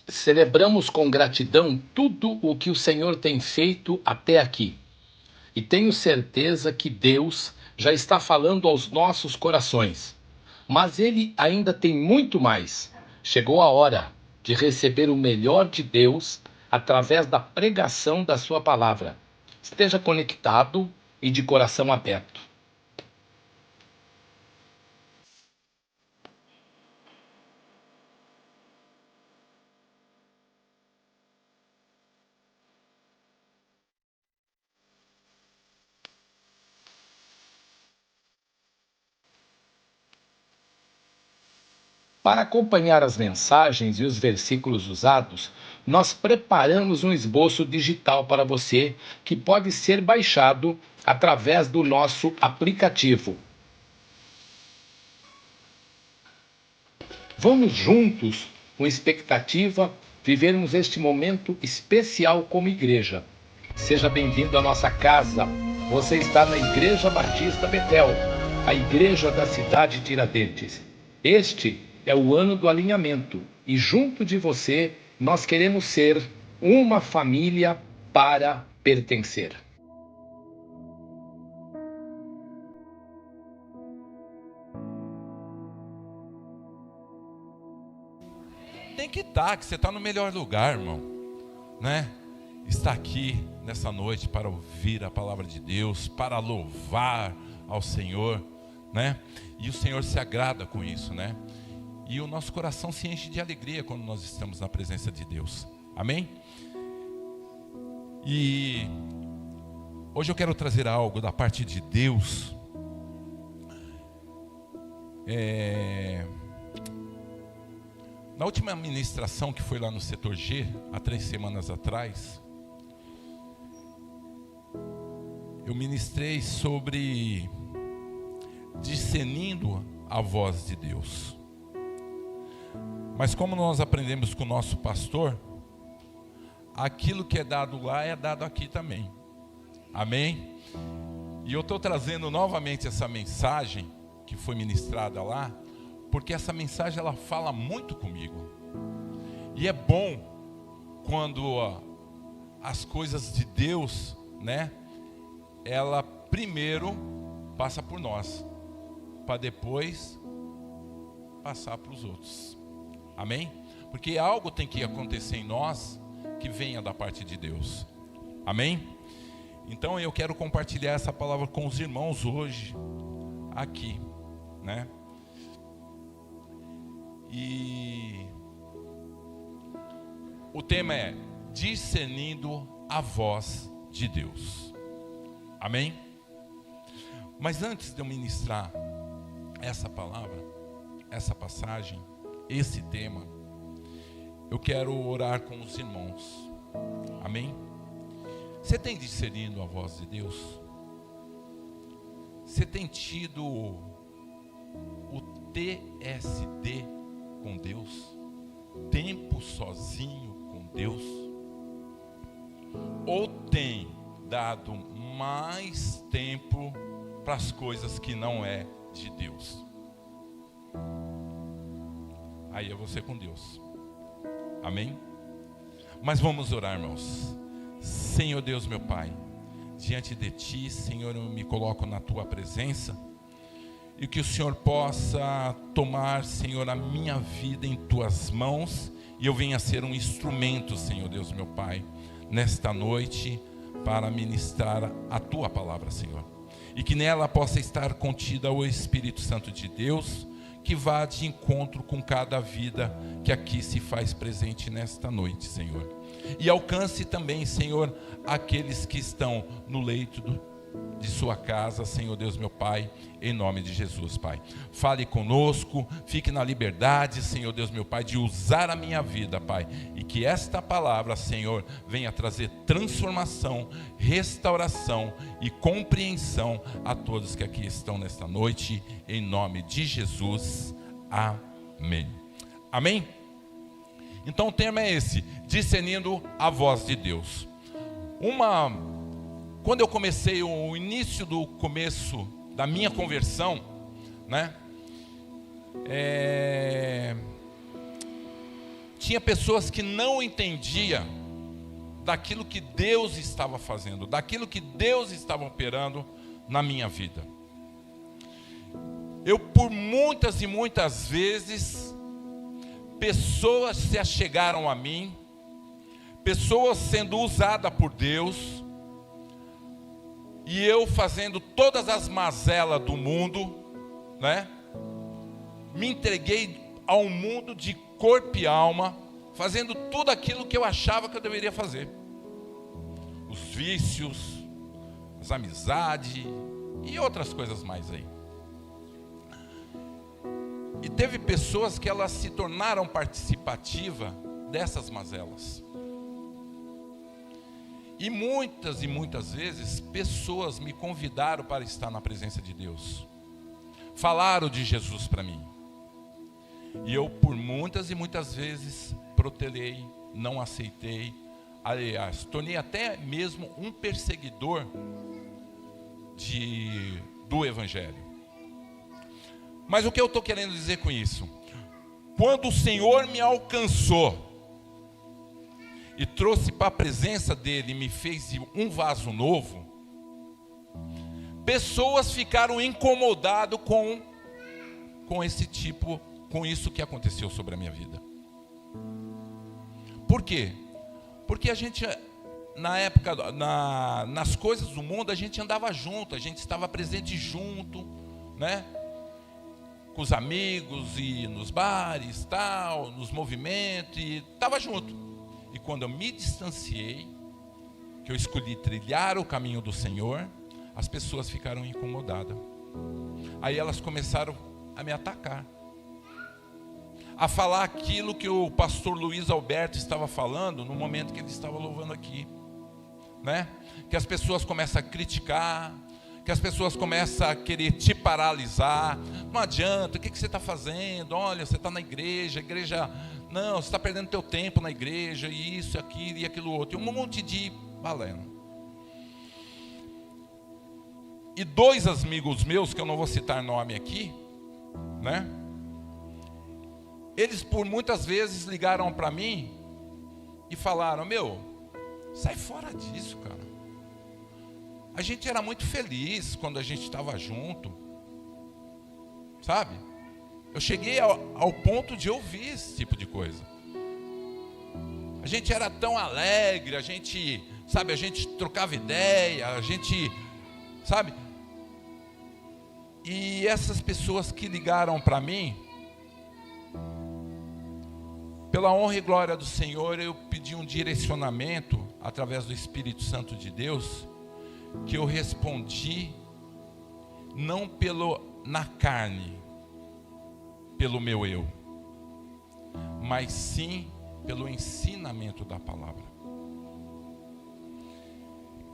Celebramos com gratidão tudo o que o Senhor tem feito até aqui. E tenho certeza que Deus já está falando aos nossos corações. Mas Ele ainda tem muito mais. Chegou a hora de receber o melhor de Deus através da pregação da Sua palavra. Esteja conectado e de coração aberto. Para acompanhar as mensagens e os versículos usados, nós preparamos um esboço digital para você que pode ser baixado através do nosso aplicativo. Vamos juntos, com expectativa, vivermos este momento especial como igreja. Seja bem-vindo à nossa casa. Você está na Igreja Batista Betel, a igreja da cidade de Tiradentes. Este é o ano do alinhamento e junto de você nós queremos ser uma família para pertencer. Tem que estar, que você está no melhor lugar, irmão, né? Está aqui nessa noite para ouvir a palavra de Deus, para louvar ao Senhor, né? E o Senhor se agrada com isso, né? E o nosso coração se enche de alegria quando nós estamos na presença de Deus, amém? E hoje eu quero trazer algo da parte de Deus. Na última ministração que foi lá no setor G, há 3 semanas atrás, eu ministrei sobre discernindo a voz de Deus. Mas como nós aprendemos com o nosso pastor, aquilo que é dado lá é dado aqui também. Amém? E eu estou trazendo novamente essa mensagem que foi ministrada lá, porque essa mensagem ela fala muito comigo. E é bom quando as coisas de Deus, né, ela primeiro passa por nós, para depois passar para os outros. Amém? Porque algo tem que acontecer em nós que venha da parte de Deus. Amém? Então eu quero compartilhar essa palavra com os irmãos hoje, aqui, né? E o tema é discernindo a voz de Deus. Amém? Mas antes de eu ministrar essa palavra, essa passagem, esse tema, eu quero orar com os irmãos. Amém? Você tem discernido a voz de Deus? Você tem tido o TSD com Deus? Tempo sozinho com Deus? Ou tem dado mais tempo para as coisas que não é de Deus? Aí é você com Deus. Amém? Mas vamos orar, irmãos. Senhor Deus, meu Pai, diante de Ti, Senhor, eu me coloco na Tua presença, e que o Senhor possa tomar, Senhor, a minha vida em Tuas mãos, e eu venha ser um instrumento, Senhor Deus, meu Pai, nesta noite, para ministrar a Tua palavra, Senhor. E que nela possa estar contida o Espírito Santo de Deus, que vá de encontro com cada vida que aqui se faz presente nesta noite, Senhor. E alcance também, Senhor, aqueles que estão no leito de sua casa, Senhor Deus, meu Pai, em nome de Jesus, Pai. Fale conosco, fique na liberdade, Senhor Deus, meu Pai, de usar a minha vida, Pai. E que esta palavra, Senhor, venha trazer transformação, restauração e compreensão a todos que aqui estão nesta noite, em nome de Jesus. Amém. Amém? Então o tema é esse, discernindo a voz de Deus. Quando eu comecei o início do começo da minha conversão, né? tinha pessoas que não entendiam daquilo que Deus estava fazendo, daquilo que Deus estava operando na minha vida. Eu, por muitas e muitas vezes, pessoas se achegaram a mim, pessoas sendo usadas por Deus, e eu fazendo todas as mazelas do mundo, né? Me entreguei ao mundo de corpo e alma, fazendo tudo aquilo que eu achava que eu deveria fazer. Os vícios, as amizades e outras coisas mais aí. E teve pessoas que elas se tornaram participativas dessas mazelas. E muitas vezes, pessoas me convidaram para estar na presença de Deus. Falaram de Jesus para mim. E eu, por muitas e muitas vezes, protelei, não aceitei. Aliás, tornei até mesmo um perseguidor do Evangelho. Mas o que eu estou querendo dizer com isso? Quando o Senhor me alcançou e trouxe para a presença dele, me fez um vaso novo, pessoas ficaram incomodadas com isso que aconteceu sobre a minha vida. Por quê? Porque a gente, na época, nas coisas do mundo, a gente andava junto, a gente estava presente junto, né? Com os amigos e nos bares, tal, nos movimentos, e estava junto. E quando eu me distanciei, que eu escolhi trilhar o caminho do Senhor, as pessoas ficaram incomodadas. Aí elas começaram a me atacar, a falar aquilo que o pastor Luiz Alberto estava falando no momento que ele estava louvando aqui, né? Que as pessoas começam a criticar, que as pessoas começam a querer te paralisar. Não adianta, o que você está fazendo? Olha, você está na igreja, não, você está perdendo teu tempo na igreja, isso, aquilo e aquilo outro, e um monte de baleno. E dois amigos meus, que eu não vou citar nome aqui, né? Eles por muitas vezes ligaram para mim e falaram: meu, sai fora disso, cara. A gente era muito feliz quando a gente estava junto, sabe? Eu cheguei ao ponto de ouvir esse tipo de coisa. A gente era tão alegre, a gente trocava ideia, a gente, sabe? E essas pessoas que ligaram para mim, pela honra e glória do Senhor, eu pedi um direcionamento através do Espírito Santo de Deus, que eu respondi não na carne, pelo meu eu, mas sim pelo ensinamento da palavra.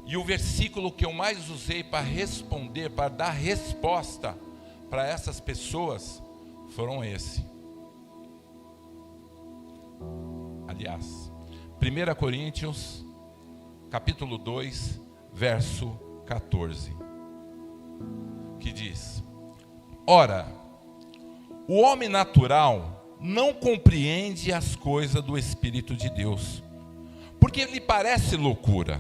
E o versículo que eu mais usei para responder, para dar resposta para essas pessoas, foram esse. Aliás, 1 Coríntios, capítulo 2, verso 14, que diz: ora, o homem natural não compreende as coisas do Espírito de Deus, porque lhe parece loucura,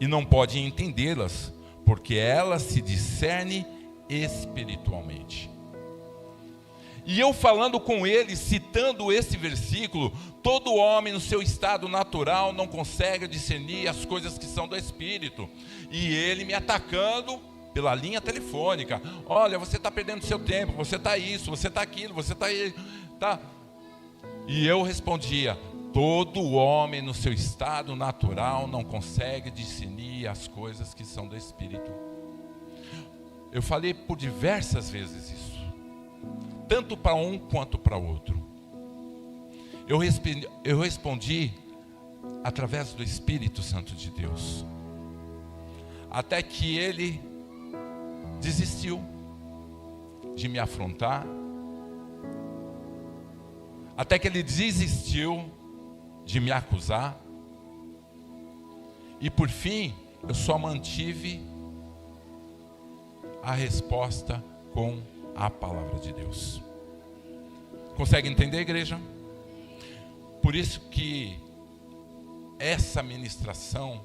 e não pode entendê-las, porque elas se discernem espiritualmente. E eu falando com ele, citando esse versículo, todo homem no seu estado natural não consegue discernir as coisas que são do Espírito. E ele me atacando pela linha telefônica: olha, você está perdendo seu tempo, você está isso, você está aquilo, você está aí, tá. E eu respondia: todo homem no seu estado natural não consegue discernir as coisas que são do Espírito. Eu falei por diversas vezes isso, tanto para um quanto para o outro. Eu respondi através do Espírito Santo de Deus, até que ele desistiu de me afrontar, até que ele desistiu de me acusar, e por fim eu só mantive a resposta com a palavra de Deus. Consegue entender, igreja? Por isso que essa ministração,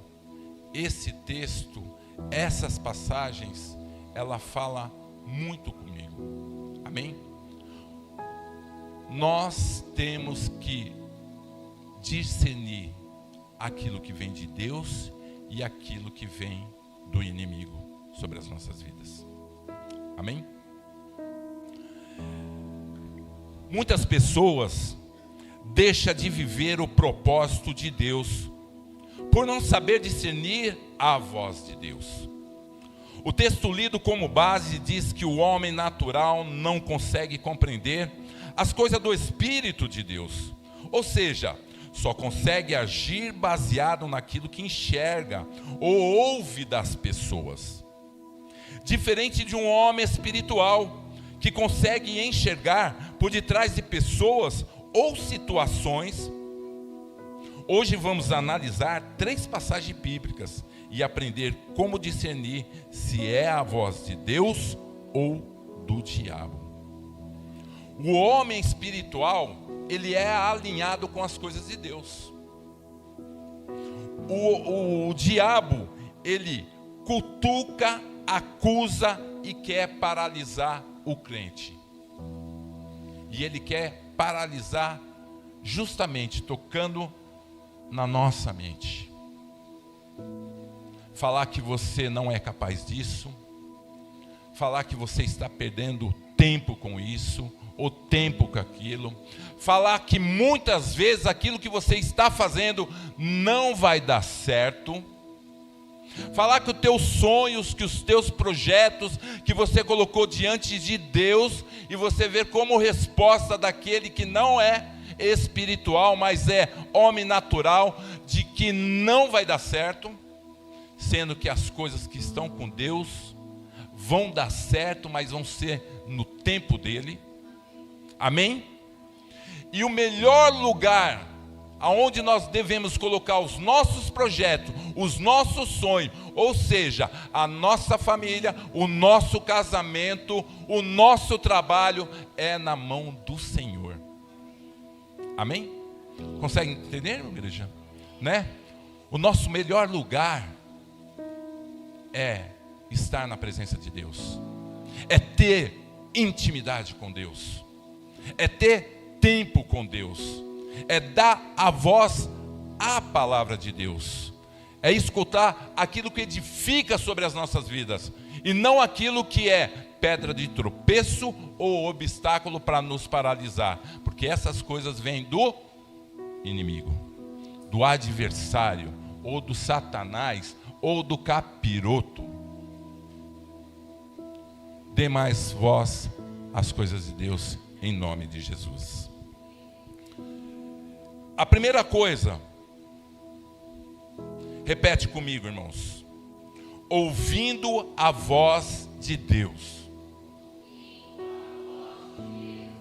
esse texto, essas passagens, ela fala muito comigo. Amém? Nós temos que discernir aquilo que vem de Deus e aquilo que vem do inimigo sobre as nossas vidas. Amém? Muitas pessoas deixam de viver o propósito de Deus por não saber discernir a voz de Deus. O texto lido como base diz que o homem natural não consegue compreender as coisas do Espírito de Deus. Ou seja, só consegue agir baseado naquilo que enxerga ou ouve das pessoas. Diferente de um homem espiritual, que consegue enxergar por detrás de pessoas ou situações. Hoje vamos analisar 3 passagens bíblicas e aprender como discernir se é a voz de Deus ou do diabo. O homem espiritual, ele é alinhado com as coisas de Deus. O diabo, ele cutuca, acusa e quer paralisar o crente. E ele quer paralisar justamente tocando na nossa mente. Falar que você não é capaz disso, falar que você está perdendo tempo com isso, ou tempo com aquilo, falar que muitas vezes aquilo que você está fazendo não vai dar certo, falar que os teus sonhos, que os teus projetos que você colocou diante de Deus, e você ver como resposta daquele que não é espiritual, mas é homem natural, de que não vai dar certo, sendo que as coisas que estão com Deus vão dar certo, mas vão ser no tempo dele. Amém? E o melhor lugar aonde nós devemos colocar os nossos projetos, os nossos sonhos, ou seja, a nossa família, o nosso casamento, o nosso trabalho, é na mão do Senhor. Amém? Consegue entender, minha igreja? Né? O nosso melhor lugar é estar na presença de Deus, é ter intimidade com Deus, é ter tempo com Deus, é dar a voz à palavra de Deus, é escutar aquilo que edifica sobre as nossas vidas, e não aquilo que é pedra de tropeço ou obstáculo para nos paralisar, porque essas coisas vêm do inimigo, do adversário, ou do Satanás, ou do capiroto. Dê mais voz às coisas de Deus, em nome de Jesus. A primeira coisa, repete comigo, irmãos: ouvindo a voz de Deus.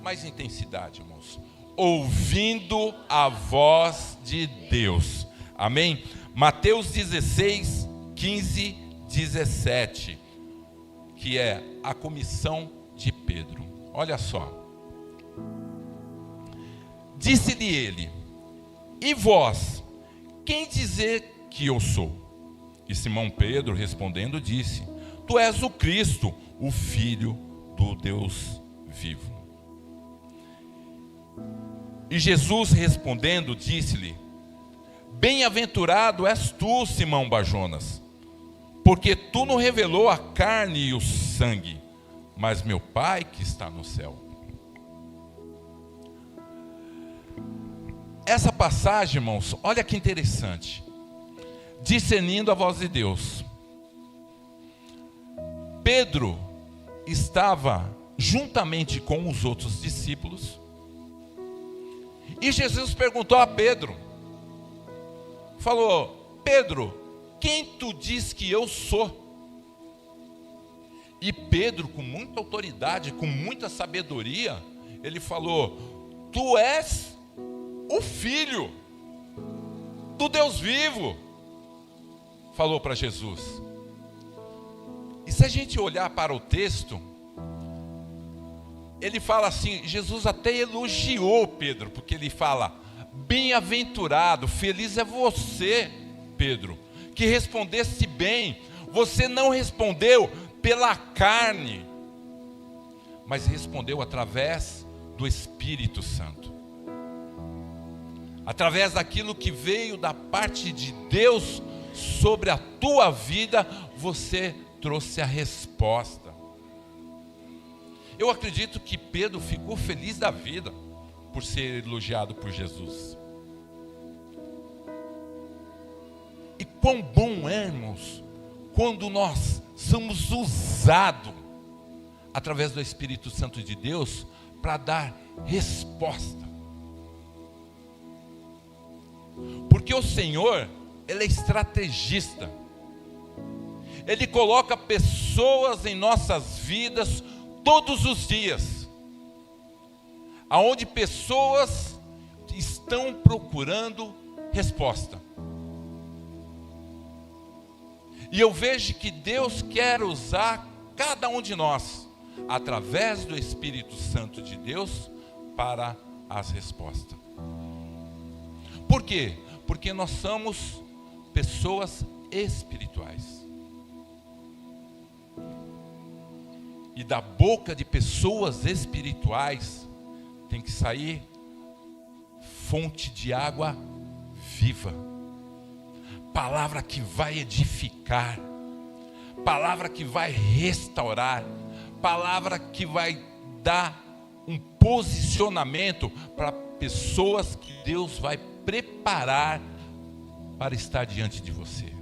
Mais intensidade, irmãos. Ouvindo a voz de Deus. Amém? Mateus 16, 15, 17, que é a comissão de Pedro. Olha só. Disse-lhe ele: e vós, quem dizer que eu sou? E Simão Pedro respondendo disse: tu és o Cristo, o Filho do Deus vivo. E Jesus respondendo disse-lhe: bem-aventurado és tu, Simão Bajonas, porque tu não revelou a carne e o sangue, mas meu Pai que está no céu. Essa passagem, irmãos, olha que interessante. Discernindo a voz de Deus. Pedro estava juntamente com os outros discípulos, e Jesus perguntou a Pedro, falou: Pedro, quem tu diz que eu sou? E Pedro, com muita autoridade, com muita sabedoria, ele falou: tu és o Filho do Deus vivo. Falou para Jesus. E se a gente olhar para o texto, ele fala assim, Jesus até elogiou Pedro, porque ele fala: bem-aventurado, feliz é você, Pedro, que respondesse bem. Você não respondeu pela carne, mas respondeu através do Espírito Santo. Através daquilo que veio da parte de Deus sobre a tua vida, você trouxe a resposta. Eu acredito que Pedro ficou feliz da vida por ser elogiado por Jesus. E quão bom é, irmãos, quando nós somos usados através do Espírito Santo de Deus para dar resposta. Porque o Senhor, Ele é estrategista. Ele coloca pessoas em nossas vidas todos os dias, aonde pessoas estão procurando resposta. E eu vejo que Deus quer usar cada um de nós, através do Espírito Santo de Deus, para as respostas. Por quê? Porque nós somos pessoas espirituais. E da boca de pessoas espirituais tem que sair fonte de água viva. Palavra que vai edificar, palavra que vai restaurar, palavra que vai dar um posicionamento para pessoas que Deus vai preparar para estar diante de você.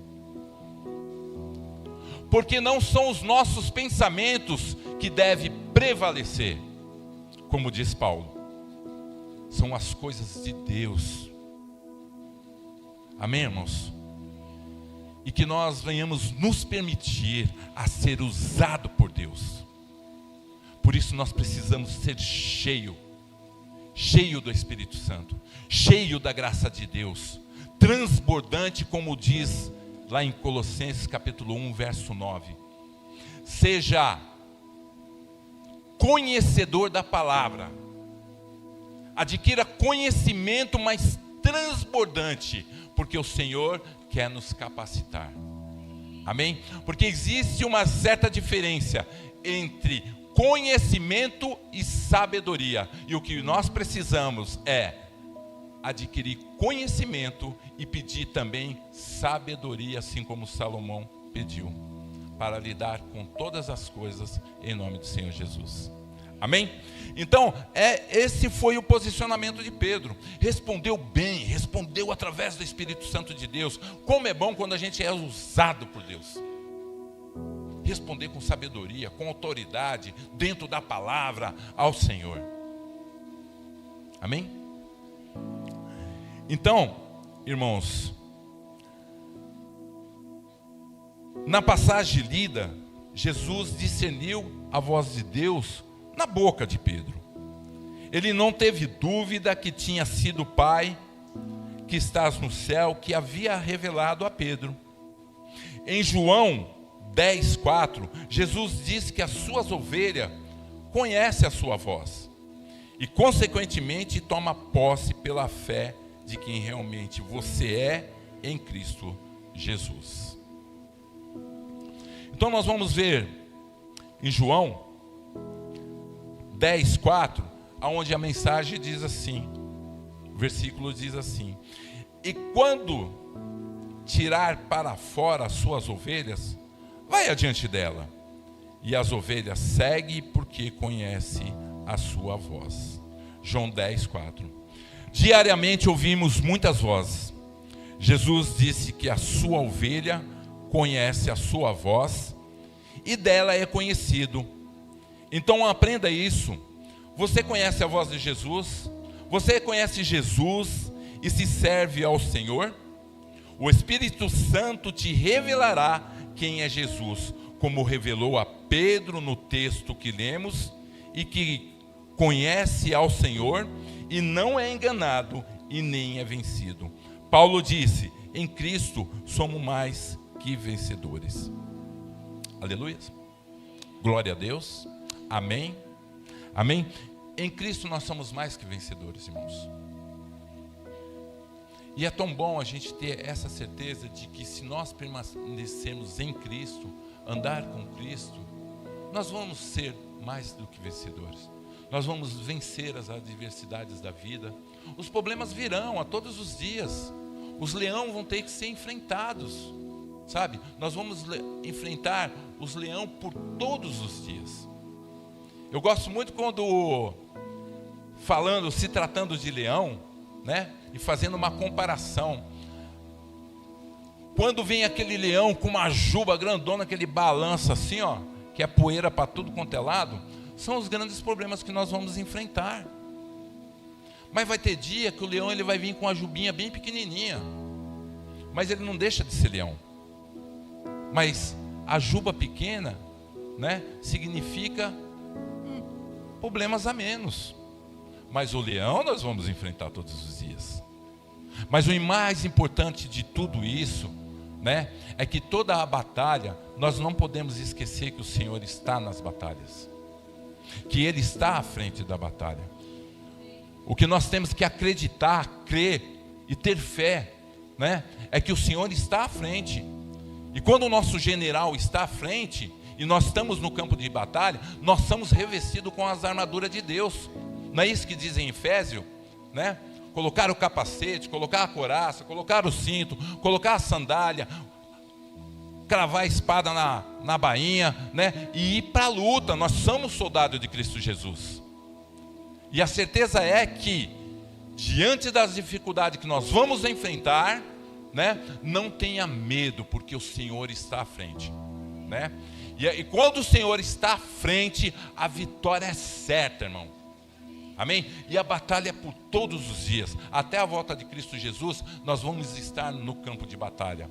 Porque não são os nossos pensamentos que devem prevalecer, como diz Paulo, são as coisas de Deus. Amém, irmãos? E que nós venhamos nos permitir a ser usado por Deus. Por isso nós precisamos ser cheio do Espírito Santo, cheio da graça de Deus, transbordante, como diz lá em Colossenses capítulo 1, verso 9. Seja conhecedor da palavra, adquira conhecimento, mas transbordante, porque o Senhor quer nos capacitar. Amém? Porque existe uma certa diferença entre conhecimento e sabedoria. E o que nós precisamos é adquirir conhecimento e pedir também sabedoria, assim como Salomão pediu, para lidar com todas as coisas em nome do Senhor Jesus. Amém? Então, esse foi o posicionamento de Pedro. Respondeu bem, respondeu através do Espírito Santo de Deus. Como é bom quando a gente é usado por Deus. Responder com sabedoria, com autoridade, dentro da palavra ao Senhor. Amém? Então, irmãos, na passagem lida, Jesus discerniu a voz de Deus na boca de Pedro. Ele não teve dúvida que tinha sido o Pai que estás no céu que havia revelado a Pedro. Em João 10:4, Jesus disse que as suas ovelhas conhecem a sua voz e consequentemente toma posse pela fé de quem realmente você é em Cristo Jesus. Então nós vamos ver em João 10:4, aonde a mensagem diz assim, o versículo diz assim: e quando tirar para fora as suas ovelhas, vai adiante dela, e as ovelhas seguem porque conhece a sua voz. João 10:4. Diariamente ouvimos muitas vozes. Jesus disse que a sua ovelha conhece a sua voz e dela é conhecido. Então aprenda isso. Você conhece a voz de Jesus? Você conhece Jesus e se serve ao Senhor? O Espírito Santo te revelará quem é Jesus, como revelou a Pedro no texto que lemos, e que conhece ao Senhor e não é enganado e nem é vencido. Paulo disse: em Cristo somos mais que vencedores. Aleluia. Glória a Deus. Amém. Amém. Em Cristo nós somos mais que vencedores, irmãos. E é tão bom a gente ter essa certeza de que se nós permanecermos em Cristo, andar com Cristo, nós vamos ser mais do que vencedores. Nós vamos vencer as adversidades da vida. Os problemas virão a todos os dias. Os leões vão ter que ser enfrentados, sabe? Nós vamos enfrentar os leões por todos os dias. Eu gosto muito quando, se tratando de leão, né? E fazendo uma comparação. Quando vem aquele leão com uma juba grandona, que ele balança assim, ó, que é poeira para tudo quanto é lado, são os grandes problemas que nós vamos enfrentar. Mas vai ter dia que o leão ele vai vir com uma jubinha bem pequenininha, mas ele não deixa de ser leão. Mas a juba pequena, né, significa problemas a menos. Mas o leão nós vamos enfrentar todos os dias. Mas o mais importante de tudo isso, né, é que toda a batalha, nós não podemos esquecer que o Senhor está nas batalhas, que Ele está à frente da batalha. O que nós temos que acreditar, crer e ter fé, né, é que o Senhor está à frente. E quando o nosso general está à frente e nós estamos no campo de batalha, nós somos revestidos com as armaduras de Deus. Não é isso que diz em Efésios, né? Colocar o capacete, colocar a couraça, colocar o cinto, colocar a sandália, cravar a espada na bainha, né? E ir para a luta. Nós somos soldados de Cristo Jesus. E a certeza é que, diante das dificuldades que nós vamos enfrentar, né, não tenha medo, porque o Senhor está à frente, né? E quando o Senhor está à frente, a vitória é certa, irmão. Amém? E a batalha é por todos os dias. Até a volta de Cristo Jesus, nós vamos estar no campo de batalha.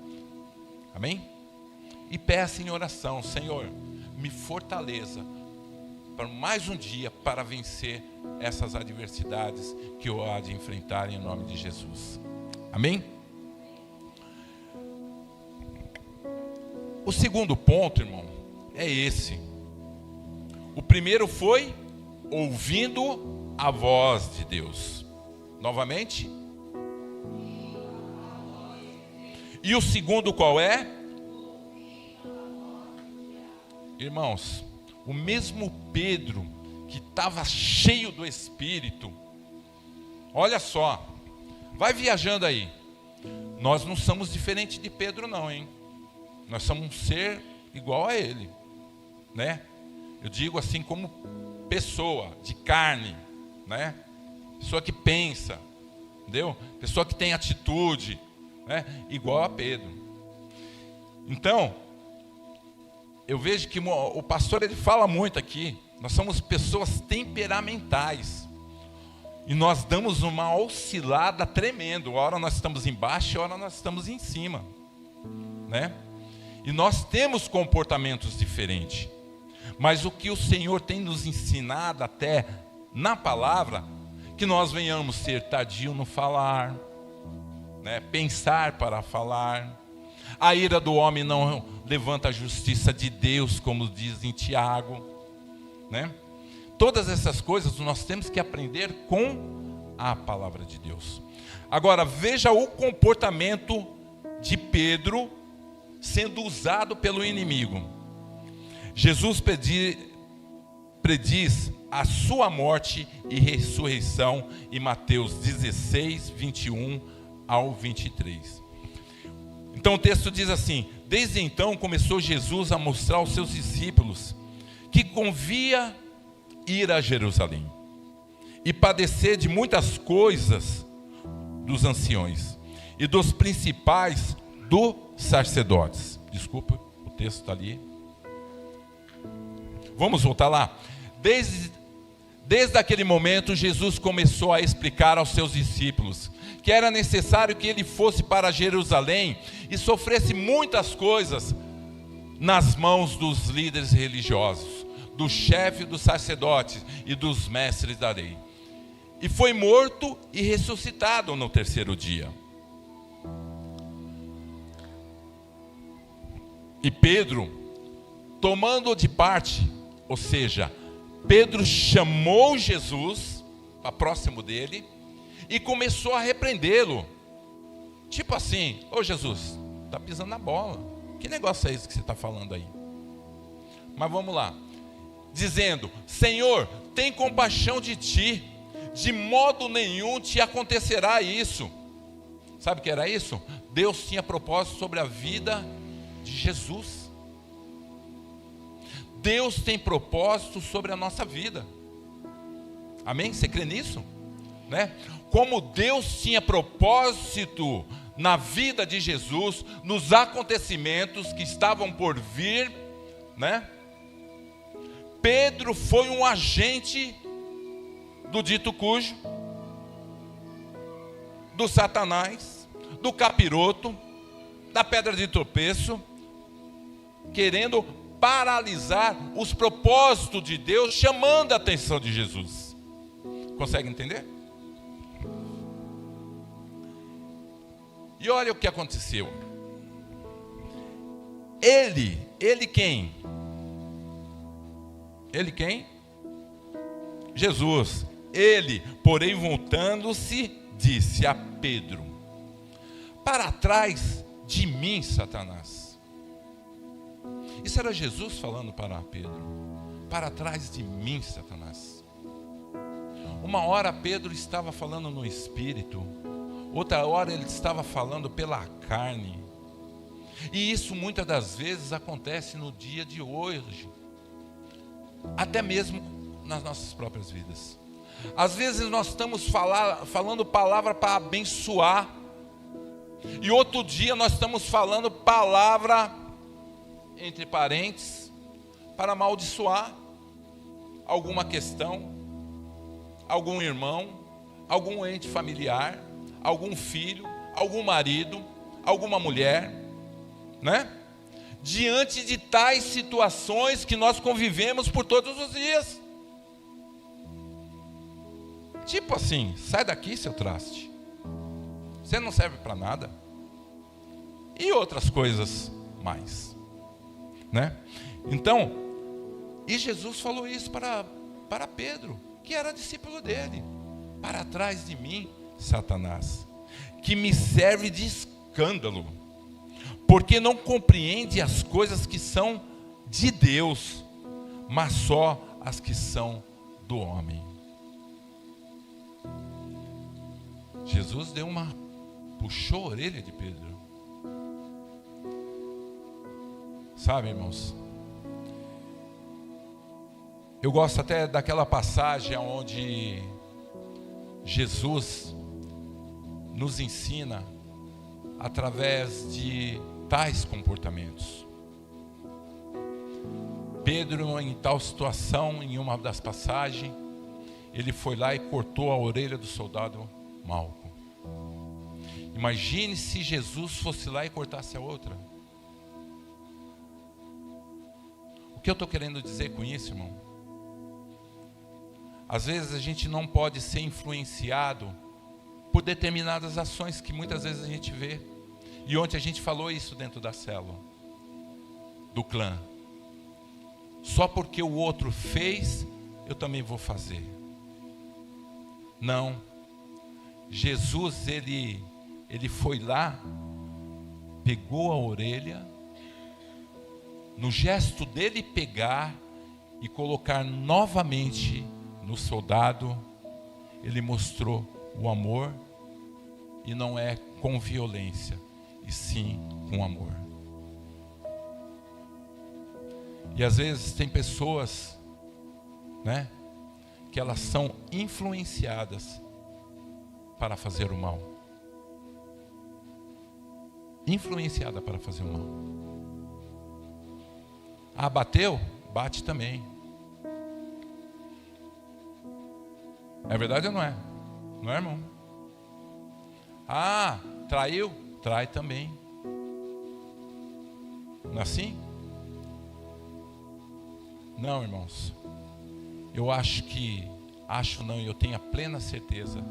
Amém? E peça em oração: Senhor, me fortaleça para mais um dia para vencer essas adversidades que eu há de enfrentar em nome de Jesus. Amém? O segundo ponto, irmão, é esse. O primeiro foi ouvindo a voz de Deus. Novamente. E o segundo qual é? Irmãos, o mesmo Pedro que estava cheio do Espírito, olha só, vai viajando aí. Nós não somos diferentes de Pedro não, hein? Nós somos um ser igual a ele, né? Eu digo assim, como pessoa de carne, né? Pessoa que pensa, entendeu? Pessoa que tem atitude, né? Igual a Pedro. Então, eu vejo que o pastor ele fala muito aqui. Nós somos pessoas temperamentais e nós damos uma oscilada tremenda. Uma hora nós estamos embaixo, uma hora nós estamos em cima, né? E nós temos comportamentos diferentes. Mas o que o Senhor tem nos ensinado até na palavra, que nós venhamos ser tardio no falar, né? Pensar para falar. A ira do homem não levanta a justiça de Deus, como diz em Tiago, né? Todas essas coisas nós temos que aprender com a palavra de Deus. Agora veja o comportamento de Pedro sendo usado pelo inimigo. Jesus prediz a sua morte e ressurreição em Mateus 16, 21 ao 23. Então o texto diz assim: desde então começou Jesus a mostrar aos seus discípulos que convia ir a Jerusalém e padecer de muitas coisas dos anciões e dos principais dos sacerdotes. Desculpa, o texto está ali. Vamos voltar lá. Desde aquele momento, Jesus começou a explicar aos seus discípulos que era necessário que ele fosse para Jerusalém e sofresse muitas coisas nas mãos dos líderes religiosos, do chefe dos sacerdotes e dos mestres da lei. E foi morto e ressuscitado no terceiro dia. E Pedro, tomando de parte, ou seja, Pedro chamou Jesus para próximo dele e começou a repreendê-lo. Tipo assim, ô Jesus, está pisando na bola. Que negócio é esse que você está falando aí? Mas vamos lá. Dizendo, Senhor, tem compaixão de ti, de modo nenhum te acontecerá isso. Sabe o que era isso? Deus tinha propósito sobre a vida de Jesus. Deus tem propósito sobre a nossa vida. Amém? Você crê nisso? Né? Como Deus tinha propósito na vida de Jesus, nos acontecimentos que estavam por vir, né? Pedro foi um agente do dito cujo, do Satanás, do capiroto, da pedra de tropeço, querendo paralisar os propósitos de Deus, chamando a atenção de Jesus. Consegue entender? E olha o que aconteceu. Ele quem? Ele quem? Jesus. Ele, porém, voltando-se, disse a Pedro: para trás de mim, Satanás. Isso era Jesus falando para Pedro: para trás de mim, Satanás. Uma hora Pedro estava falando no Espírito, outra hora ele estava falando pela carne. E isso muitas das vezes acontece no dia de hoje, até mesmo nas nossas próprias vidas. Às vezes nós estamos falando palavra para abençoar, e outro dia nós estamos falando palavra, entre parênteses, para amaldiçoar alguma questão, algum irmão, algum ente familiar, algum filho, algum marido, alguma mulher, né? Diante de tais situações que nós convivemos por todos os dias. Tipo assim, sai daqui, seu traste. Você não serve para nada. E outras coisas mais, né? Então, e Jesus falou isso para Pedro, que era discípulo dele: para trás de mim, Satanás, que me serve de escândalo, porque não compreende as coisas que são de Deus, mas só as que são do homem. Jesus puxou a orelha de Pedro. Sabe, irmãos, eu gosto até daquela passagem onde Jesus nos ensina através de tais comportamentos. Pedro, em tal situação, em uma das passagens, ele foi lá e cortou a orelha do soldado Malco. Imagine se Jesus fosse lá e cortasse a outra. O que eu estou querendo dizer com isso, irmão? Às vezes a gente não pode ser influenciado por determinadas ações que muitas vezes a gente vê. E ontem a gente falou isso dentro da célula, do clã. Só porque o outro fez, eu também vou fazer. Não. Jesus, ele foi lá, pegou a orelha, no gesto dele pegar e colocar novamente no soldado, ele mostrou o amor, e não é com violência, e sim com amor. E às vezes tem pessoas, né, que elas são influenciadas para fazer o mal. Influenciada para fazer o mal. Ah, bateu? Bate também. É verdade ou não é? Não é, irmão? Ah, traiu? Trai também. Não é assim? Não, irmãos. Eu eu tenho a plena certeza.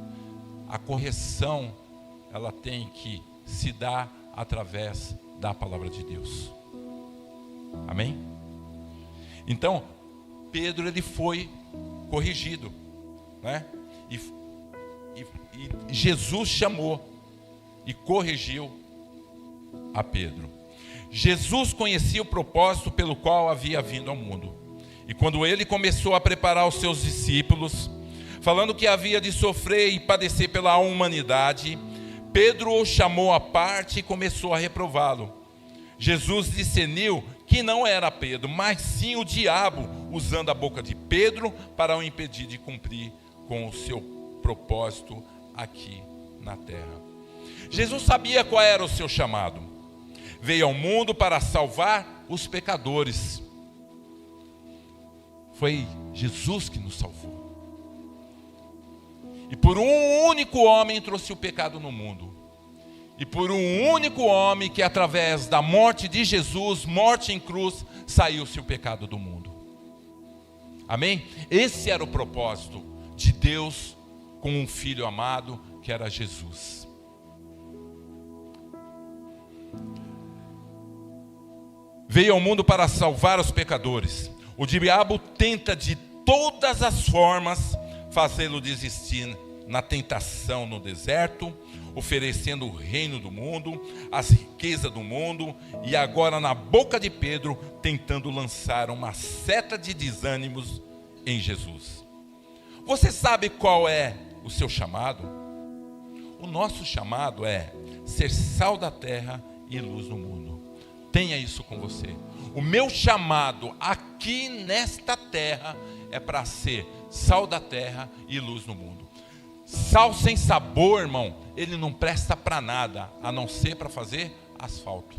A correção, ela tem que se dar através da palavra de Deus. Amém? Então, Pedro, ele foi corrigido, né? E Jesus chamou e corrigiu a Pedro. Jesus conhecia o propósito pelo qual havia vindo ao mundo. E quando ele começou a preparar os seus discípulos, falando que havia de sofrer e padecer pela humanidade, Pedro o chamou à parte e começou a reprová-lo. Jesus discerniu que não era Pedro, mas sim o diabo, usando a boca de Pedro para o impedir de cumprir com o seu propósito aqui na terra. Jesus sabia qual era o seu chamado. Veio ao mundo para salvar os pecadores. Foi Jesus que nos salvou. E por um único homem trouxe o pecado no mundo. E por um único homem que através da morte de Jesus, morte em cruz, saiu-se o pecado do mundo. Amém? Esse era o propósito de Deus com um filho amado que era Jesus. Veio ao mundo para salvar os pecadores. O diabo tenta de todas as formas fazê-lo desistir na tentação no deserto, oferecendo o reino do mundo, as riquezas do mundo, e agora na boca de Pedro, tentando lançar uma seta de desânimos em Jesus. Você sabe qual é o seu chamado? O nosso chamado é ser sal da terra e luz do mundo. Tenha isso com você. O meu chamado aqui nesta terra é para ser sal da terra e luz no mundo. Sal sem sabor, irmão, ele não presta para nada, a não ser para fazer asfalto.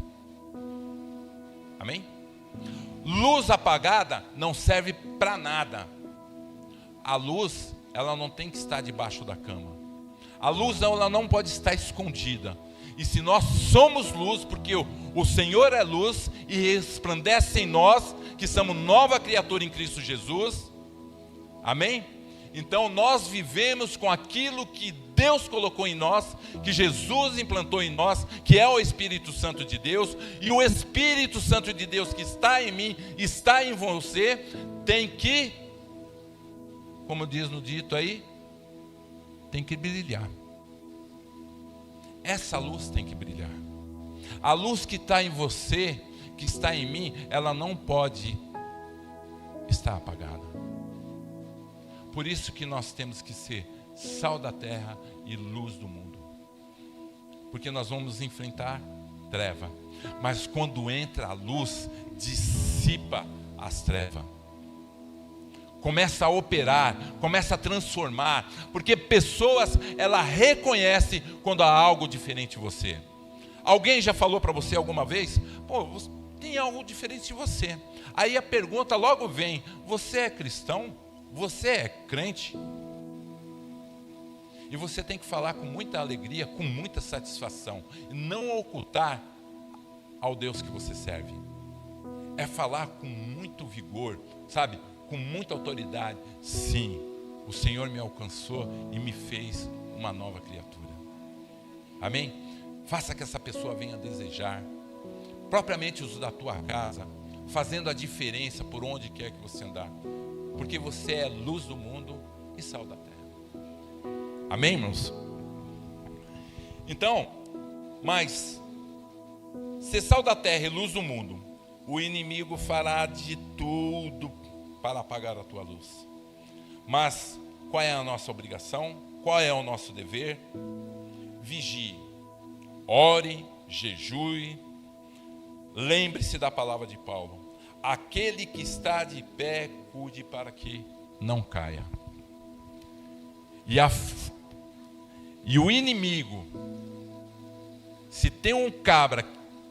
Amém? Luz apagada não serve para nada. A luz, ela não tem que estar debaixo da cama. A luz, ela não pode estar escondida. E se nós somos luz, porque o Senhor é luz e resplandece em nós, que somos nova criatura em Cristo Jesus. Amém? Então nós vivemos com aquilo que Deus colocou em nós, que Jesus implantou em nós, que é o Espírito Santo de Deus. E o Espírito Santo de Deus que está em mim, está em você, tem que, como diz no dito aí, tem que brilhar. Essa luz tem que brilhar. A luz que está em você, que está em mim, ela não pode estar apagada. Por isso que nós temos que ser sal da terra e luz do mundo. Porque nós vamos enfrentar treva. Mas quando entra a luz, dissipa as trevas. Começa a operar, começa a transformar. Porque pessoas, ela reconhece quando há algo diferente em você. Alguém já falou para você alguma vez? Pô, tem algo diferente de você. Aí a pergunta logo vem: você é cristão? Você é crente? E você tem que falar com muita alegria, com muita satisfação. E não ocultar ao Deus que você serve. É falar com muito vigor, sabe? Com muita autoridade. Sim, o Senhor me alcançou e me fez uma nova criatura. Amém? Faça que essa pessoa venha desejar. Propriamente os da tua casa, fazendo a diferença por onde quer que você andar. Porque você é luz do mundo e sal da terra. Amém, irmãos? Então, mas ser sal da terra e luz do mundo, o inimigo fará de tudo para apagar a tua luz. Mas qual é a nossa obrigação? Qual é o nosso dever? Vigie, ore, jejue. Lembre-se da palavra de Paulo. Aquele que está de pé, cuide para que não caia. E o inimigo, se tem um cabra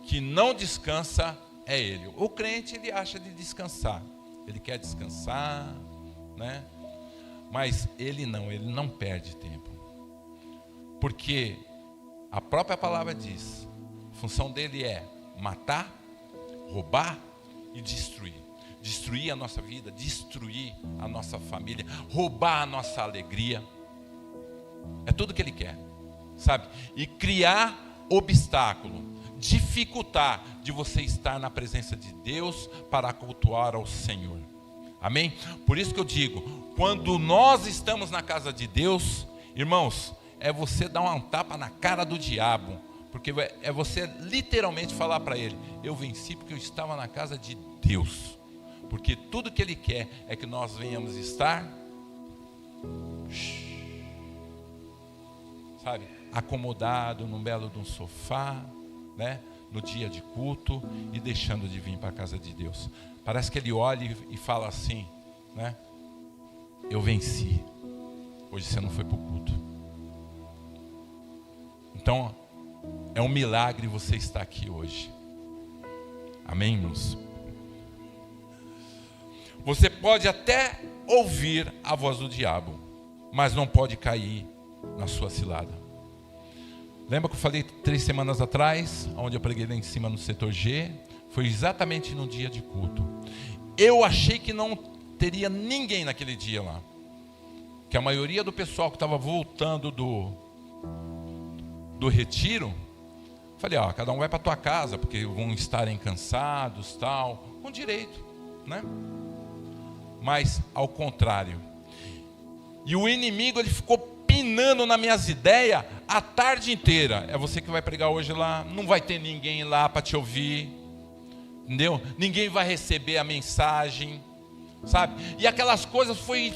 que não descansa, é ele. O crente, ele acha de descansar. Ele quer descansar, né? Mas ele não perde tempo. Porque a própria palavra diz, a função dele é matar, roubar e destruir. Destruir a nossa vida, destruir a nossa família, roubar a nossa alegria. É tudo que ele quer, sabe? E criar obstáculo, dificultar de você estar na presença de Deus para cultuar ao Senhor. Amém? Por isso que eu digo, quando nós estamos na casa de Deus, irmãos, é você dar um tapa na cara do diabo, porque é você literalmente falar para ele: eu venci porque eu estava na casa de Deus, porque tudo que ele quer é que nós venhamos estar, sabe, acomodado num belo de um sofá, né, no dia de culto, e deixando de vir para a casa de Deus. Parece que ele olha e fala assim, né: eu venci, hoje você não foi para o culto. Então é um milagre você estar aqui hoje. Amém, irmãos? Você pode até ouvir a voz do diabo, mas não pode cair na sua cilada. Lembra que eu falei 3 semanas atrás, onde eu preguei lá em cima no setor G? Foi exatamente no dia de culto. Eu achei que não teria ninguém naquele dia lá, que a maioria do pessoal que estava voltando do retiro, falei: ó, cada um vai para tua casa, porque vão estarem cansados, tal, com direito, né? Mas ao contrário, e o inimigo, ele ficou pinando nas minhas ideias a tarde inteira. É você que vai pregar hoje lá, não vai ter ninguém lá para te ouvir, entendeu? Ninguém vai receber a mensagem, sabe? E aquelas coisas foi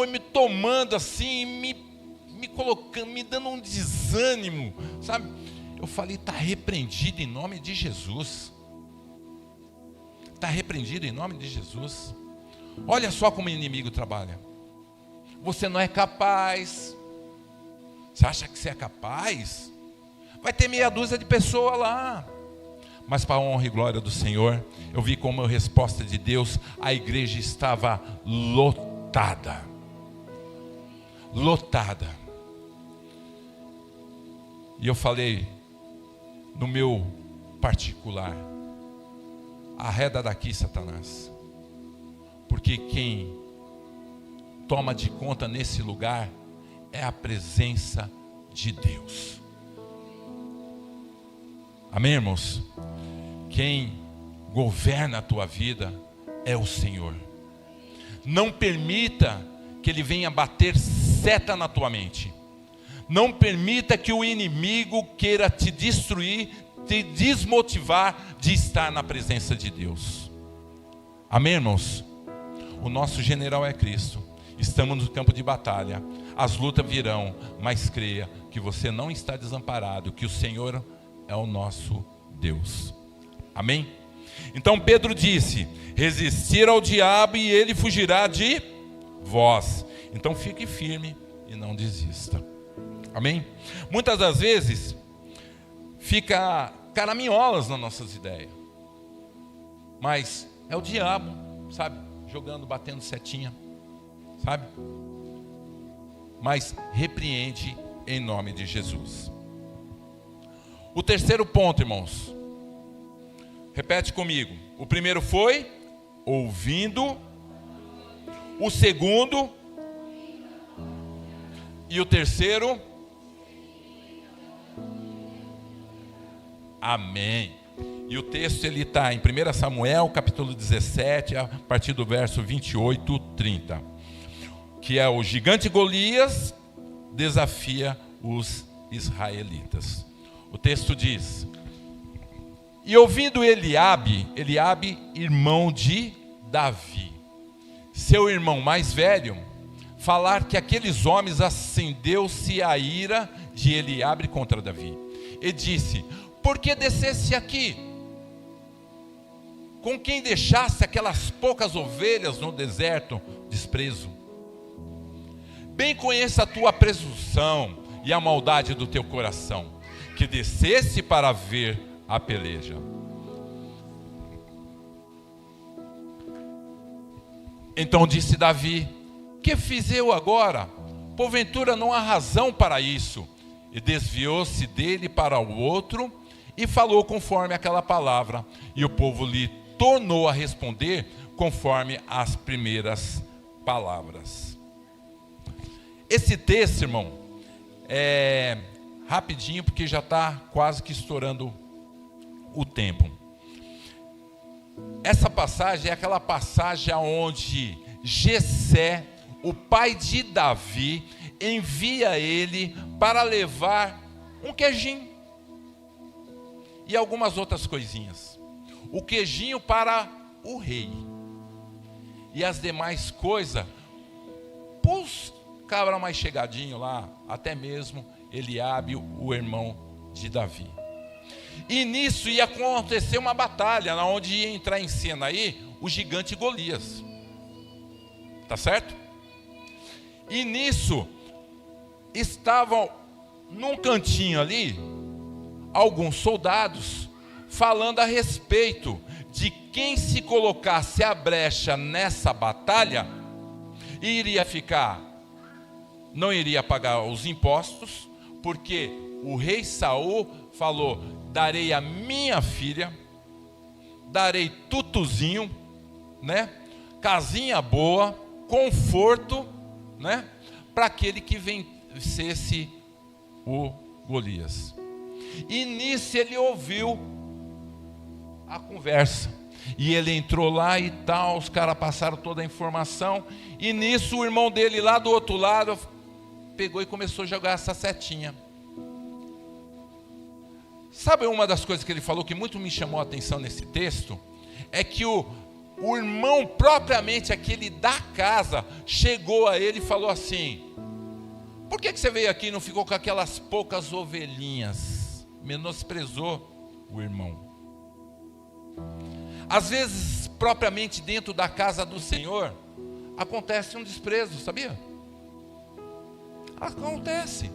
me tomando assim, me colocando, me dando um desânimo, sabe? Eu falei: está repreendido em nome de Jesus. Está repreendido em nome de Jesus. Olha só como o inimigo trabalha. Você não é capaz. Você acha que você é capaz? Vai ter meia dúzia de pessoas lá. Mas para a honra e glória do Senhor, eu vi como a resposta de Deus, a igreja estava lotada. Lotada. E eu falei no meu particular: arreda daqui, Satanás, porque quem toma de conta nesse lugar é a presença de Deus. Amém, irmãos? Quem governa a tua vida é o Senhor. Não permita que ele venha bater seta na tua mente. Não permita que o inimigo queira te destruir, te desmotivar de estar na presença de Deus. Amém, irmãos? O nosso general é Cristo. Estamos no campo de batalha. As lutas virão, mas creia que você não está desamparado, que o Senhor é o nosso Deus. Amém? Então Pedro disse: resistir ao diabo e ele fugirá de vós. Então fique firme e não desista. Amém? Muitas das vezes fica caraminholas nas nossas ideias, mas é o diabo, sabe, jogando, batendo setinha, sabe? Mas repreende em nome de Jesus. O terceiro ponto, irmãos, repete comigo. O primeiro foi ouvindo, o segundo, e o terceiro, amém. E o texto ele está em 1 Samuel, capítulo 17, a partir do verso 28, 30. Que é o gigante Golias desafia os israelitas. O texto diz: e ouvindo Eliabe, irmão de Davi, seu irmão mais velho, falar que aqueles homens, acendeu-se a ira de Eliabe contra Davi, e disse: por que descesse aqui? Com quem deixasse aquelas poucas ovelhas no deserto? Desprezo. Bem conheça a tua presunção e a maldade do teu coração, que descesse para ver a peleja. Então disse Davi: que fiz eu agora? Porventura não há razão para isso. E desviou-se dele para o outro e falou conforme aquela palavra. E o povo lhe tornou a responder conforme as primeiras palavras. Esse texto, irmão, é rapidinho, porque já está quase que estourando o tempo. Essa passagem é aquela passagem onde Jessé, o pai de Davi, envia ele para levar um queijinho e algumas outras coisinhas. O queijinho para o rei e as demais coisas para os cabras mais chegadinhos lá, até mesmo Eliabe, o irmão de Davi. E nisso ia acontecer uma batalha, onde ia entrar em cena aí o gigante Golias. Tá certo? E nisso estavam num cantinho ali alguns soldados falando a respeito de quem se colocasse à brecha nessa batalha iria ficar, não iria pagar os impostos, porque o rei Saul falou: darei a minha filha, darei tutuzinho, né? Casinha boa, conforto, né? Para aquele que vencesse o Golias. E nisso ele ouviu a conversa. E ele entrou lá e tal, os caras passaram toda a informação. E nisso o irmão dele lá do outro lado pegou e começou a jogar essa setinha. Sabe uma das coisas que ele falou que muito me chamou a atenção nesse texto? É que o irmão propriamente, aquele da casa, chegou a ele e falou assim: por que você veio aqui e não ficou com aquelas poucas ovelhinhas? Menosprezou o irmão. Às vezes, propriamente dentro da casa do Senhor, acontece um desprezo, sabia? Acontece.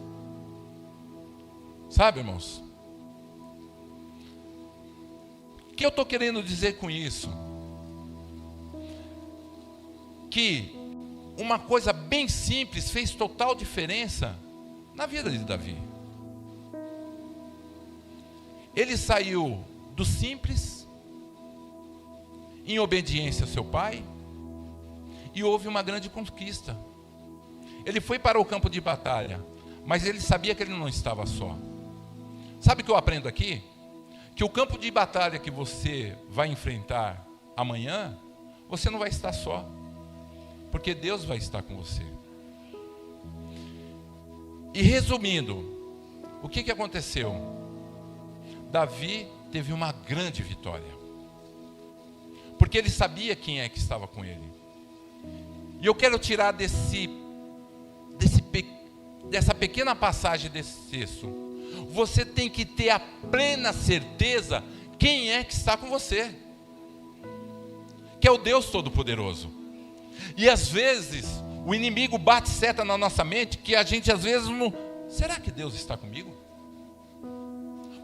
Sabe, irmãos? O que eu estou querendo dizer com isso? Que uma coisa bem simples fez total diferença na vida de Davi. Ele saiu do simples, em obediência ao seu pai, e houve uma grande conquista. Ele foi para o campo de batalha, mas ele sabia que ele não estava só. Sabe o que eu aprendo aqui? Que o campo de batalha que você vai enfrentar amanhã, você não vai estar só, porque Deus vai estar com você. E resumindo, o que aconteceu? Davi teve uma grande vitória, porque ele sabia quem é que estava com ele. E eu quero tirar dessa pequena passagem desse texto: você tem que ter a plena certeza quem é que está com você, que é o Deus Todo-Poderoso. E às vezes o inimigo bate seta na nossa mente, que a gente às vezes não... Será que Deus está comigo?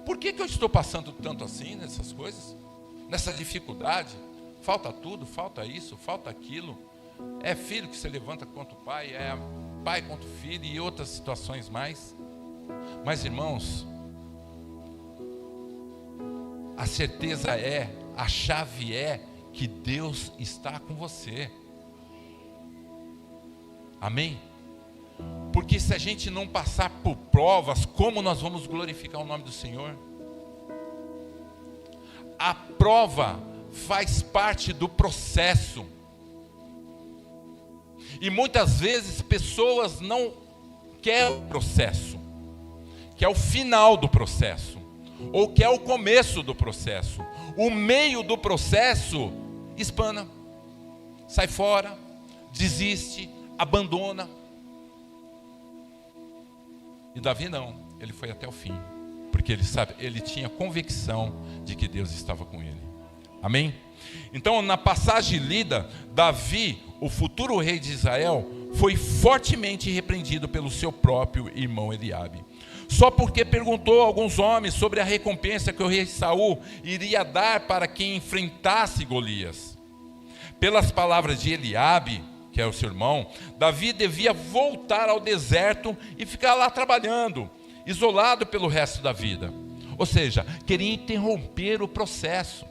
Por que eu estou passando tanto assim nessas coisas? Nessa dificuldade? Falta tudo, falta isso, falta aquilo. É filho que se levanta contra o pai, é pai contra o filho e outras situações mais. Mas, irmãos, a certeza é, a chave é que Deus está com você. Amém? Porque se a gente não passar por provas, como nós vamos glorificar o nome do Senhor? A prova faz parte do processo. E muitas vezes pessoas não querem o processo, quer o final do processo, ou quer o começo do processo. O meio do processo espana, sai fora, desiste, abandona. E Davi não, ele foi até o fim, porque ele tinha convicção de que Deus estava com ele. Amém? Então, na passagem lida, Davi, o futuro rei de Israel, foi fortemente repreendido pelo seu próprio irmão Eliabe, só porque perguntou a alguns homens sobre a recompensa que o rei Saul iria dar para quem enfrentasse Golias. Pelas palavras de Eliabe, que é o seu irmão, Davi devia voltar ao deserto e ficar lá trabalhando, isolado pelo resto da vida. Ou seja, queria interromper o processo.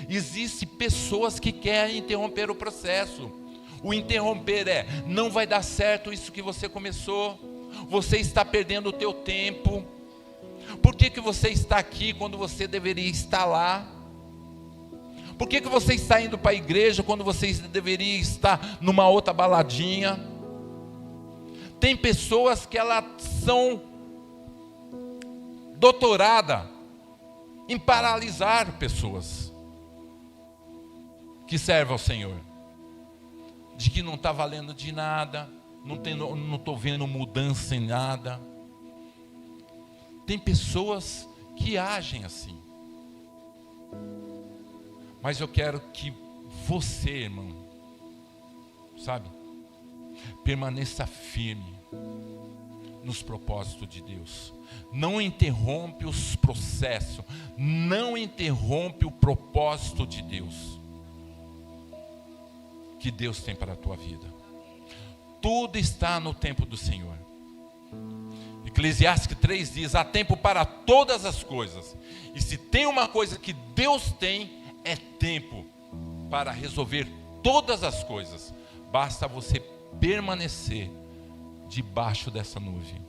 Existem pessoas que querem interromper o processo. O interromper é: não vai dar certo isso que você começou, você está perdendo o teu tempo. Por que você está aqui quando você deveria estar lá? Por que você está indo para a igreja quando você deveria estar numa outra baladinha? Tem pessoas que elas são doutoradas em paralisar pessoas que servem ao Senhor, de que não está valendo de nada, não estou vendo mudança em nada. Tem pessoas que agem assim, mas eu quero que você, irmão, sabe, permaneça firme nos propósitos de Deus. Não interrompe os processos, não interrompe o propósito de Deus, que Deus tem para a tua vida. Tudo está no tempo do Senhor. Eclesiastes 3 diz: há tempo para todas as coisas. E se tem uma coisa que Deus tem, é tempo para resolver todas as coisas. Basta você permanecer debaixo dessa nuvem.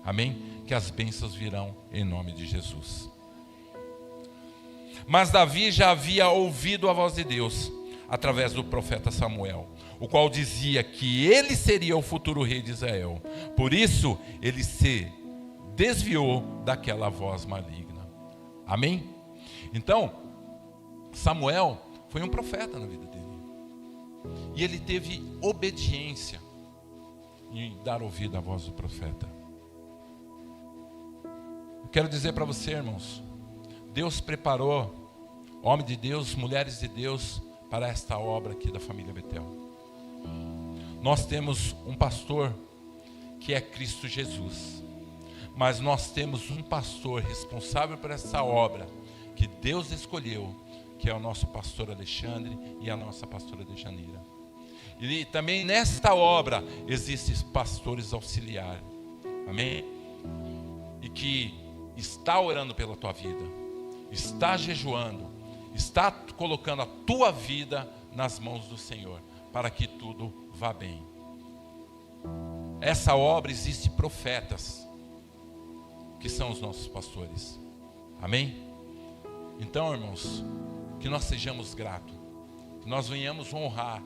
Amém? Que as bênçãos virão em nome de Jesus. Mas Davi já havia ouvido a voz de Deus através do profeta Samuel, o qual dizia que ele seria o futuro rei de Israel. Por isso ele se desviou daquela voz maligna. Amém? Então, Samuel foi um profeta na vida dele, e ele teve obediência em dar ouvido à voz do profeta. Eu quero dizer para você, irmãos, Deus preparou homens de Deus, mulheres de Deus, para esta obra aqui da família Betel. Nós temos um pastor que é Cristo Jesus, mas nós temos um pastor responsável por essa obra que Deus escolheu, que é o nosso pastor Alexandre e a nossa pastora Dejaneira. E também nesta obra existem pastores auxiliares, amém? E que está orando pela tua vida, está jejuando, está colocando a tua vida nas mãos do Senhor, para que tudo vá bem. Essa obra existe profetas, que são os nossos pastores, amém? Então, irmãos, que nós sejamos gratos, que nós venhamos honrar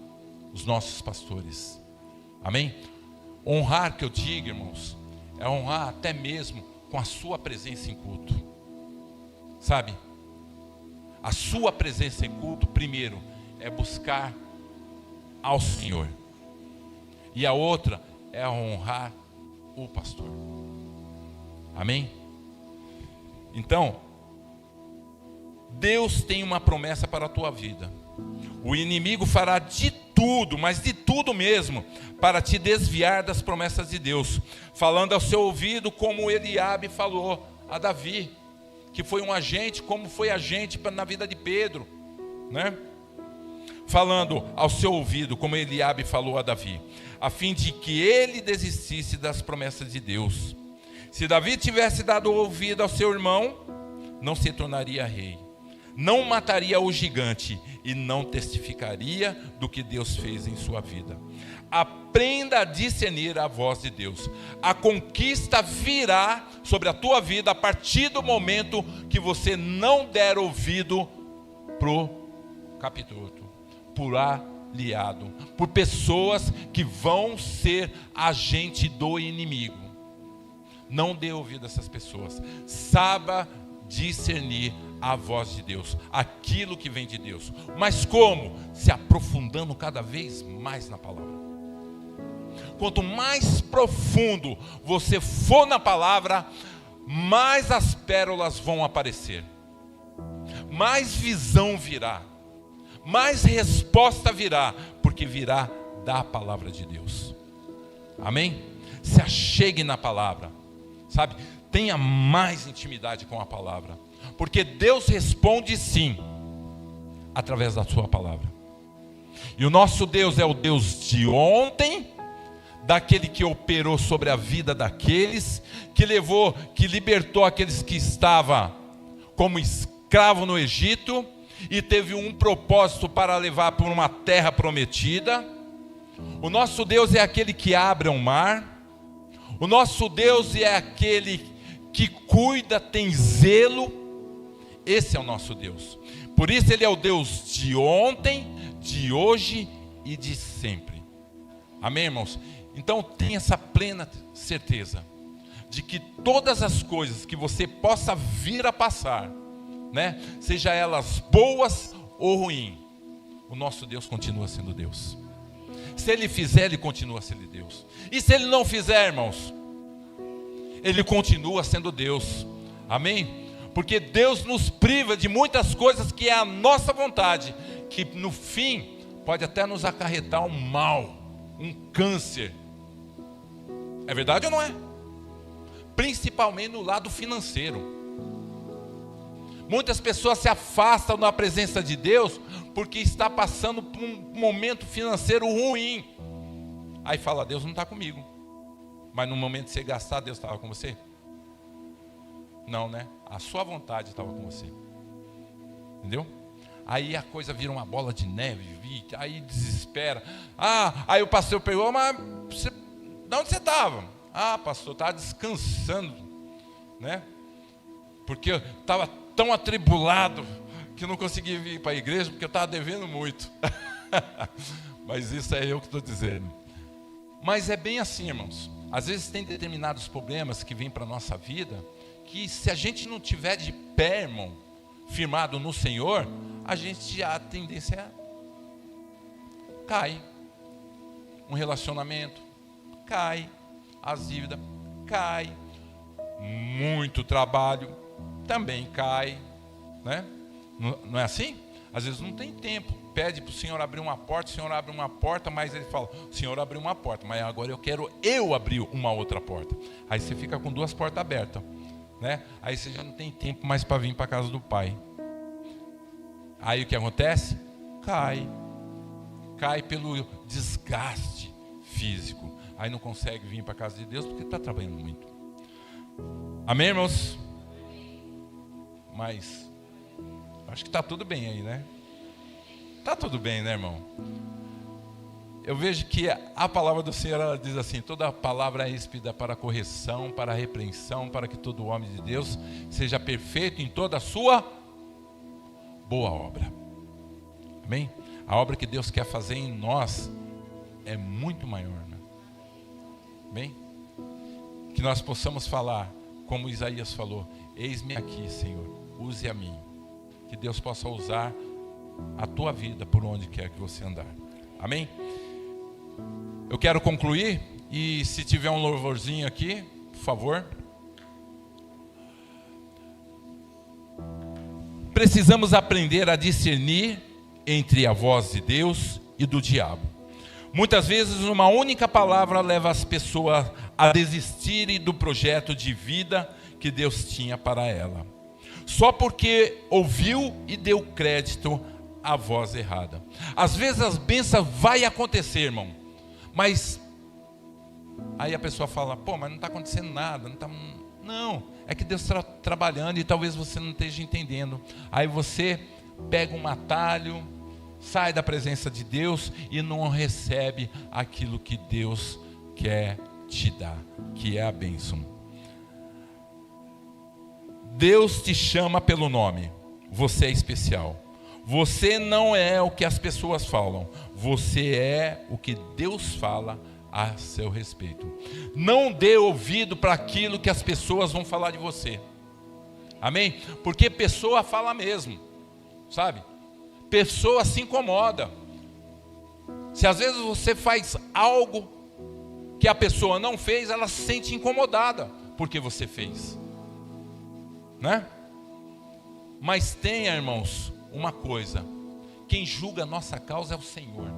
os nossos pastores, amém? Honrar, que eu digo, irmãos, é honrar até mesmo com a sua presença em culto, sabe? A sua presença em culto, primeiro, é buscar ao Senhor, e a outra é honrar o pastor, amém? Então, Deus tem uma promessa para a tua vida. O inimigo fará de tudo, mas de tudo mesmo, para te desviar das promessas de Deus, falando ao seu ouvido, como Eliabe falou a Davi, que foi um agente, como foi agente na vida de Pedro, né? Falando ao seu ouvido, como Eliabe falou a Davi, a fim de que ele desistisse das promessas de Deus. Se Davi tivesse dado ouvido ao seu irmão, não se tornaria rei, não mataria o gigante e não testificaria do que Deus fez em sua vida. Aprenda a discernir a voz de Deus. A conquista virá sobre a tua vida a partir do momento que você não der ouvido pro capitoto, por aliado, por pessoas que vão ser agente do inimigo. Não dê ouvido a essas pessoas. Saiba discernir a voz de Deus, aquilo que vem de Deus. Mas como? Se aprofundando cada vez mais na palavra. Quanto mais profundo você for na palavra, mais as pérolas vão aparecer, mais visão virá, mais resposta virá, porque virá da palavra de Deus. Amém? Se achegue na palavra, sabe? Tenha mais intimidade com a palavra, porque Deus responde sim, através da sua palavra. E o nosso Deus é o Deus de ontem, daquele que operou sobre a vida daqueles, que libertou aqueles que estavam como escravo no Egito, e teve um propósito para levar para uma terra prometida. O nosso Deus é aquele que abre o mar. O nosso Deus é aquele que cuida, tem zelo. Esse é o nosso Deus. Por isso ele é o Deus de ontem, de hoje e de sempre. Amém, irmãos? Então tenha essa plena certeza de que todas as coisas que você possa vir a passar, né, seja elas boas ou ruins, o nosso Deus continua sendo Deus. Se Ele fizer, Ele continua sendo Deus. E se Ele não fizer, irmãos, Ele continua sendo Deus. Amém? Porque Deus nos priva de muitas coisas que é a nossa vontade, que no fim pode até nos acarretar um mal, um câncer. É verdade ou não é? Principalmente no lado financeiro. Muitas pessoas se afastam da presença de Deus porque está passando por um momento financeiro ruim. Aí fala, Deus não está comigo. Mas no momento de você gastar, Deus estava com você? Não, né? A sua vontade estava com você. Entendeu? Aí a coisa vira uma bola de neve, aí desespera. Aí o pastor perguntou, mas de onde você estava? Pastor, estava descansando, né? Porque eu estava tão atribulado que eu não conseguia vir para a igreja porque eu estava devendo muito. Mas isso é eu que estou dizendo. Mas é bem assim, irmãos. Às vezes tem determinados problemas que vêm para a nossa vida, que se a gente não tiver de pé, irmão, firmado no Senhor, a tendência cai. Um relacionamento cai, as dívidas cai, muito trabalho também cai, né? Não é assim? Às vezes não tem tempo, pede para o Senhor abrir uma porta, o Senhor abre uma porta, mas ele fala, o Senhor abriu uma porta, mas agora eu quero abrir uma outra porta. Aí você fica com 2 portas abertas, né? Aí você já não tem tempo mais para vir para a casa do Pai. Aí o que acontece? Cai pelo desgaste físico. Aí não consegue vir para a casa de Deus porque está trabalhando muito. Amém, irmãos? Mas acho que está tudo bem aí, né? Está tudo bem, né, irmão? Eu vejo que a palavra do Senhor, ela diz assim, toda palavra é expedida para correção, para repreensão, para que todo homem de Deus seja perfeito em toda a sua boa obra. Amém? A obra que Deus quer fazer em nós é muito maior, né? Bem? Que nós possamos falar, como Isaías falou, eis-me aqui, Senhor, use a mim. Que Deus possa usar a tua vida por onde quer que você andar. Amém? Eu quero concluir, e se tiver um louvorzinho aqui, por favor. Precisamos aprender a discernir entre a voz de Deus e do diabo. Muitas vezes uma única palavra leva as pessoas a desistirem do projeto de vida que Deus tinha para ela, só porque ouviu e deu crédito à voz errada. Às vezes as bênçãos vai acontecer, irmão, mas aí a pessoa fala, mas não está acontecendo nada, não, é que Deus está trabalhando e talvez você não esteja entendendo. Aí você pega um atalho, sai da presença de Deus e não recebe aquilo que Deus quer te dar, que é a bênção. Deus te chama pelo nome, você é especial. Você não é o que as pessoas falam, você é o que Deus fala a seu respeito. Não dê ouvido para aquilo que as pessoas vão falar de você. Amém? Porque pessoa fala mesmo, sabe? Pessoa se incomoda. Se às vezes você faz algo que a pessoa não fez, ela se sente incomodada porque você fez, né? Mas tenha, irmãos, uma coisa: quem julga a nossa causa é o Senhor.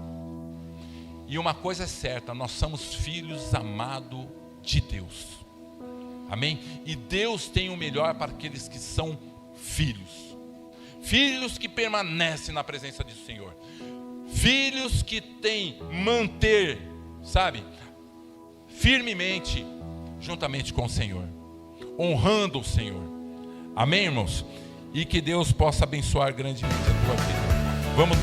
E uma coisa é certa, nós somos filhos amados de Deus. Amém? E Deus tem o melhor para aqueles que são filhos. Filhos que permanecem na presença do Senhor. Filhos que têm manter, sabe, firmemente, juntamente com o Senhor, honrando o Senhor. Amém, irmãos? E que Deus possa abençoar grandemente a tua vida. Vamos